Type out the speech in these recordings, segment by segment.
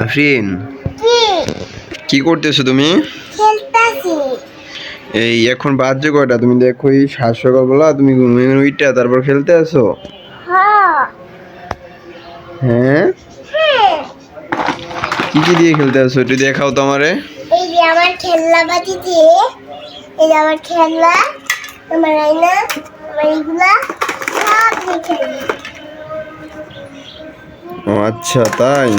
আফরিন, কি কি করতেছো তুমি? খেলতাছি। এই এখন বাজে কয়টা? তুমি দেখো, এই 7 সকালবেলা তুমি ঘুমিয়ে উইটা তারপর খেলতে আসো? হ্যাঁ হ্যাঁ, হ্যাঁ, কি কি দিয়ে খেলতে আসো একটু দেখাও তো আমারে। এই যে আমার খেলনা বাটি দিয়ে, এই যে আমার খেলনা, আমার আয়না, আমার এগুলা সব দিয়ে খেলি। ও আচ্ছা, তাই?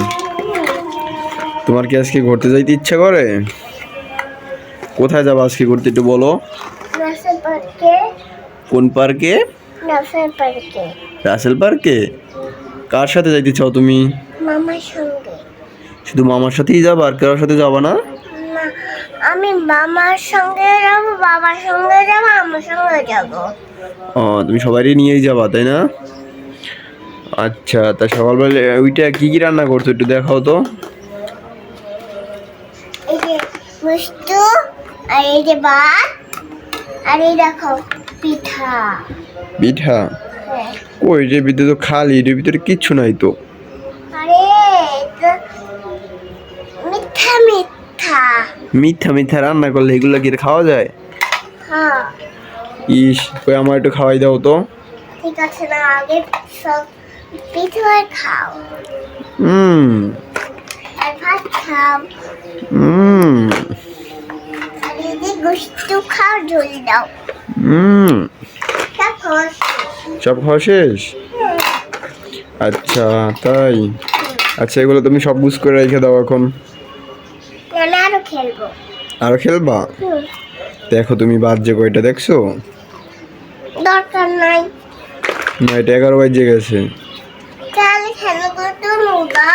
তোমার কি আজকে ঘুরতে যাইতে ইচ্ছা করে? কোথায় যাবো আজকে ঘুরতে একটু বলো। রাসেল পার্কে। কোন পার্কে? রাসেল পার্কে। রাসেল পার্কে? কার সাথে যাইতে চাও তুমি? মামার সঙ্গে। শুধু মামার সাথেই যাবা, আর কারোর সাথে যাবা না? না, আমি মামার সঙ্গে যাবো, বাবার সঙ্গে যাবো, আমার সঙ্গে যাবো। ও, তুমি সবারই নিয়েই যাবা তাই না? আচ্ছা, তা সকালবেলা ওইটা কি কি রান্না করছো একটু দেখাও তো। এই যে মিষ্টি, আর এই যে ভাত, আর এই দেখো পিঠা। পিঠা? হ্যাঁ। ওই যে ভিতরে তো খালি, এর ভিতরে কিচ্ছু নাই তো। আরে এটা মিঠা মিঠা। মিথ্যা মিথ্যা রান্না করলে এগুলো কি খাওয়া যায়? হ্যাঁ, ইস, কই আমার একটু খাওয়াই দাও তো। ঠিক আছে, না আগে সব পিঠা খাও হুম। আর ভাত খাও, হুম। আর এই যে গোস্ত খাও, ঝোল দাও। হুম। তারপর সব খাওয়া শেষ? আচ্ছা, তাই? আচ্ছা, এগুলো তুমি সব বুঝ করে রেখে দাও এখন। আমি আরো খেলবো। আরো খেলবা? দেখো তুমি বাজে কয়টা দেখছো? দরকার নাই, না, এটা 11 বাজে গেছে। তাহলে খেলবো তো মোবাইল।